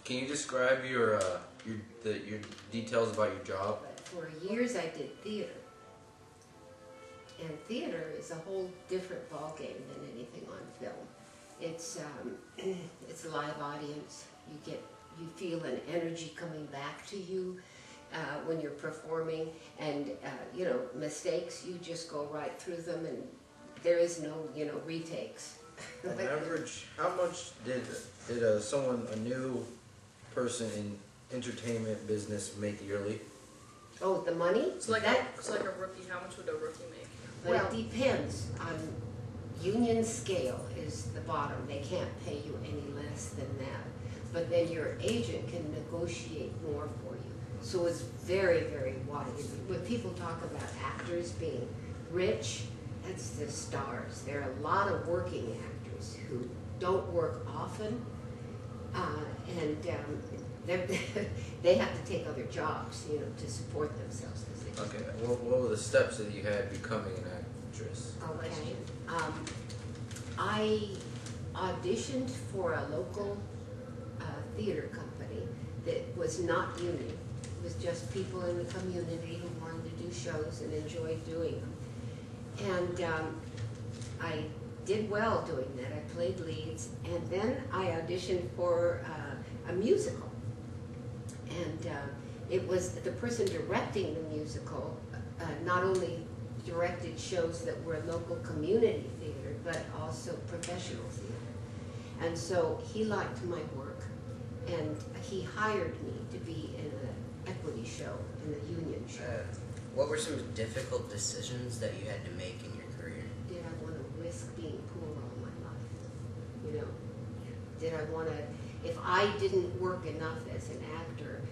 Can you describe your details about your job? For years I did theater. And theater is a whole different ballgame than anything on film. It's it's a live audience. You feel an energy coming back to you when you're performing, and you know, mistakes, you just go right through them, and there is no, you know, retakes. On average, how much did a new person in entertainment business make yearly? Oh, the money? So like a rookie, how much would a rookie make? Well, it depends on union scale is the bottom. They can't pay you any less than that. But then your agent can negotiate more for you. So it's very, very wide. When people talk about actors being rich, that's the stars. There are a lot of working actors who don't work often, and they have to take other jobs, you know, to support themselves. Okay. What were the steps that you had becoming an actress? Okay. I auditioned for a local theater company that was not union. It was just people in the community who wanted to do shows and enjoyed doing them. And I did well doing that. I played leads, and then I auditioned for a musical. And it was the person directing the musical not only directed shows that were local community theater, but also professional theater. And so he liked my work, and he hired me to be in an equity show, in a union show. What were some difficult decisions that you had to make in your career? Did I want to risk being poor all my life? You know, did I want to, if I didn't work enough as an actor,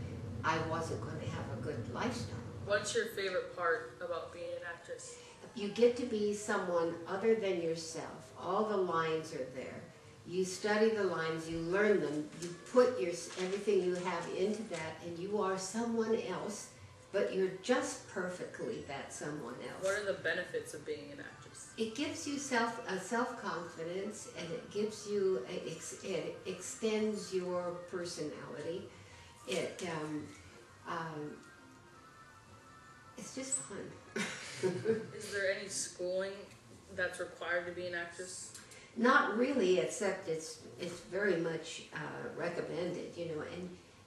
I wasn't going to have a good lifestyle. What's your favorite part about being an actress? You get to be someone other than yourself. All the lines are there. You study the lines, you learn them, you put everything you have into that, and you are someone else, but you're just perfectly that someone else. What are the benefits of being an actress? It gives you self-confidence, and it gives you, it extends your personality. It's just fun. Is there any schooling that's required to be an actress? Not really, except it's very much recommended, you know,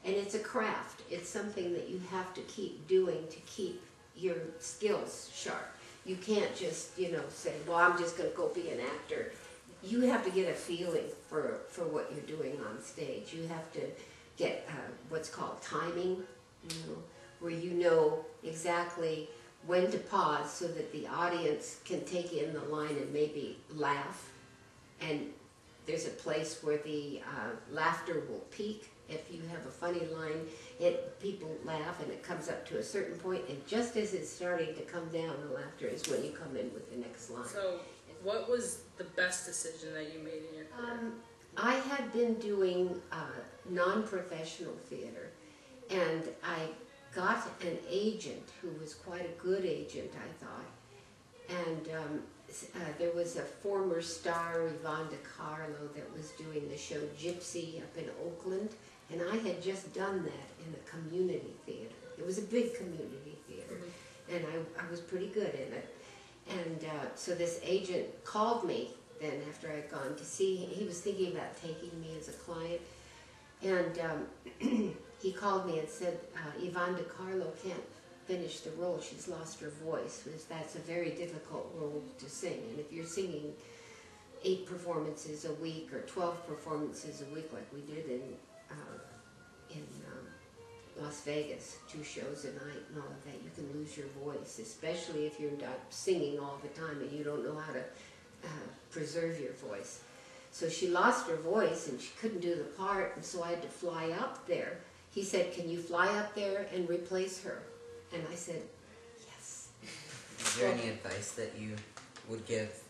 and it's a craft. It's something that you have to keep doing to keep your skills sharp. You can't just, you know, say, well, I'm just going to go be an actor. You have to get a feeling for what you're doing on stage. You have to get what's called timing, you know, where you know exactly when to pause so that the audience can take in the line and maybe laugh. And there's a place where the laughter will peak. If you have a funny line, people laugh, and it comes up to a certain point, and just as it's starting to come down, the laughter is when you come in with the next line. So what was the best decision that you made in your career? I had been doing non-professional theater, and I got an agent who was quite a good agent, I thought. And there was a former star, Yvonne DiCarlo, that was doing the show Gypsy up in Oakland, and I had just done that in a community theater. It was a big community theater, and I was pretty good in it. And so this agent called me then after I'd gone to see him. He was thinking about taking me as a client, and he called me and said, Yvonne DiCarlo can't finish the role. She's lost her voice. That's a very difficult role to sing. And if you're singing 8 performances a week or 12 performances a week like we did in Las Vegas, 2 shows a night and all of that, you can lose your voice, especially if you're not singing all the time and you don't know how to preserve your voice. So she lost her voice and she couldn't do the part, and so I had to fly up there. He said, can you fly up there and replace her? And I said, yes. Is there any advice that you would give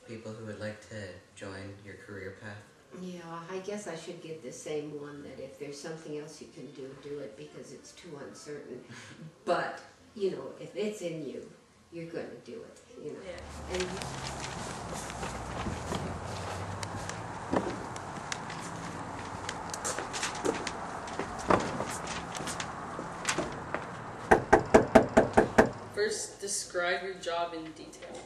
people who would like to join your career path? Yeah, I guess I should give the same one, that if there's something else you can do, do it, because it's too uncertain. But, you know, if it's in you, you're going to do it, you know. Yeah. And first describe your job in detail.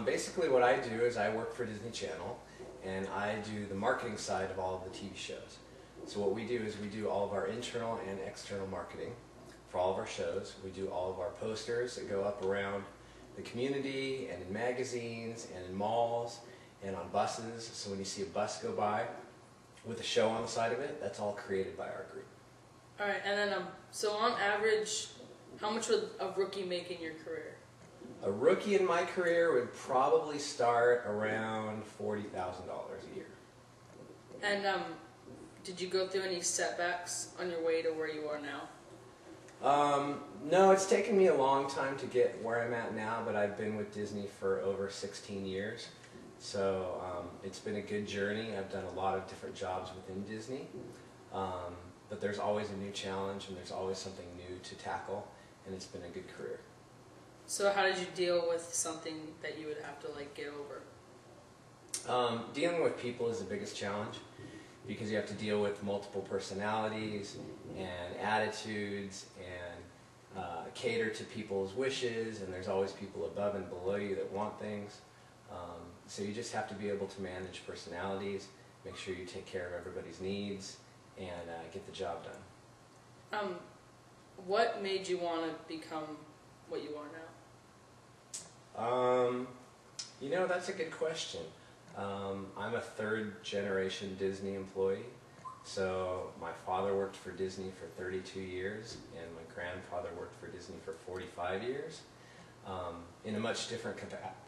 Basically what I do is I work for Disney Channel, and I do the marketing side of all of the TV shows. So what we do is we do all of our internal and external marketing for all of our shows. We do all of our posters that go up around the community and in magazines and in malls and on buses. So when you see a bus go by with a show on the side of it, that's all created by our group. Alright, and then, so on average, how much would a rookie make in your career? A rookie in my career would probably start around $40,000 a year. And, did you go through any setbacks on your way to where you are now? No, it's taken me a long time to get where I'm at now, but I've been with Disney for over 16 years. So it's been a good journey. I've done a lot of different jobs within Disney. But there's always a new challenge and there's always something new to tackle, and it's been a good career. So how did you deal with something that you would have to like get over? Dealing with people is the biggest challenge, because you have to deal with multiple personalities and attitudes and cater to people's wishes, and there's always people above and below you that want things. So you just have to be able to manage personalities, make sure you take care of everybody's needs, and get the job done. What made you want to become what you are now? You know, that's a good question. I'm a third generation Disney employee. So my father worked for Disney for 32 years, and my grandfather worked for Disney for 45 years, in a much different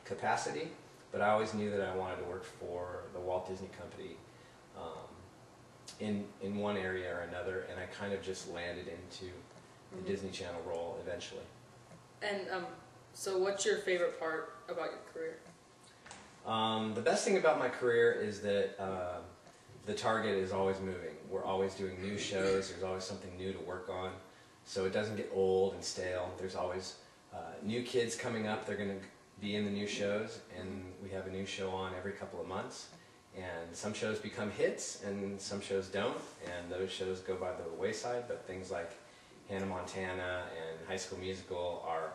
capacity. But I always knew that I wanted to work for the Walt Disney Company in one area or another, and I kind of just landed into the Disney Channel role eventually. And so what's your favorite part about your career? The best thing about my career is that the target is always moving. We're always doing new shows. There's always something new to work on. So it doesn't get old and stale. There's always new kids coming up. They're going to be in the new shows, and we have a new show on every couple of months. And some shows become hits, and some shows don't, and those shows go by the wayside. But things like Hannah Montana and High School Musical are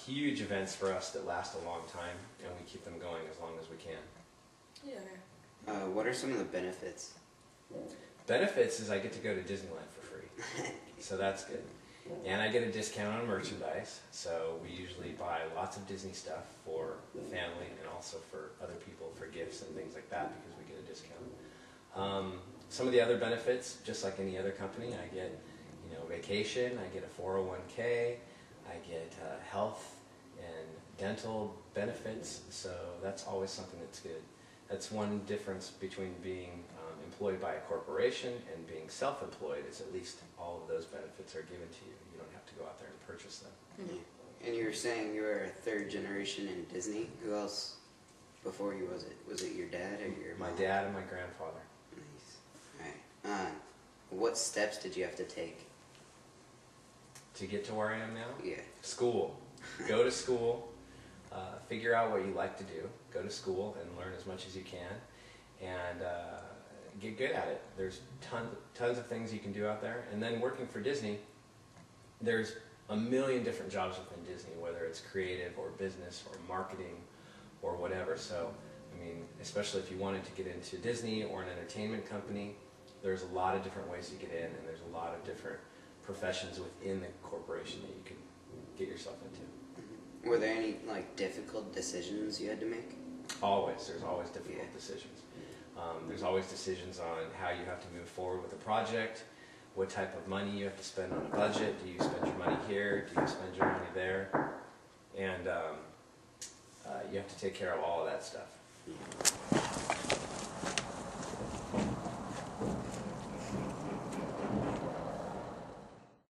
huge events for us that last a long time, and we keep them going as long as we can. Yeah. What are some of the benefits? Benefits is I get to go to Disneyland for free, so that's good. And I get a discount on merchandise, so we usually buy lots of Disney stuff for the family and also for other people for gifts and things like that because we get a discount. Some of the other benefits, just like any other company, I get vacation, I get a 401k, I get health and dental benefits, so that's always something that's good. That's one difference between being employed by a corporation and being self-employed, is at least all of those benefits are given to you. You don't have to go out there and purchase them. Mm-hmm. And you were saying you were a third generation in Disney. Who else before you was it? Was it your dad or your My mom? dad and my grandfather. Nice. Alright. What steps did you have to take? To get to where I am now? Yeah. School. Go to school. Figure out what you like to do. Go to school and learn as much as you can. And get good at it. There's tons of things you can do out there. And then working for Disney, there's a million different jobs within Disney, whether it's creative or business or marketing or whatever. So, I mean, especially if you wanted to get into Disney or an entertainment company, there's a lot of different ways to get in, and there's a lot of different professions within the corporation that you can get yourself into. Were there any difficult decisions you had to make? Always. There's always difficult decisions. There's always decisions on how you have to move forward with a project, what type of money you have to spend on a budget. Do you spend your money here? Do you spend your money there? And you have to take care of all of that stuff.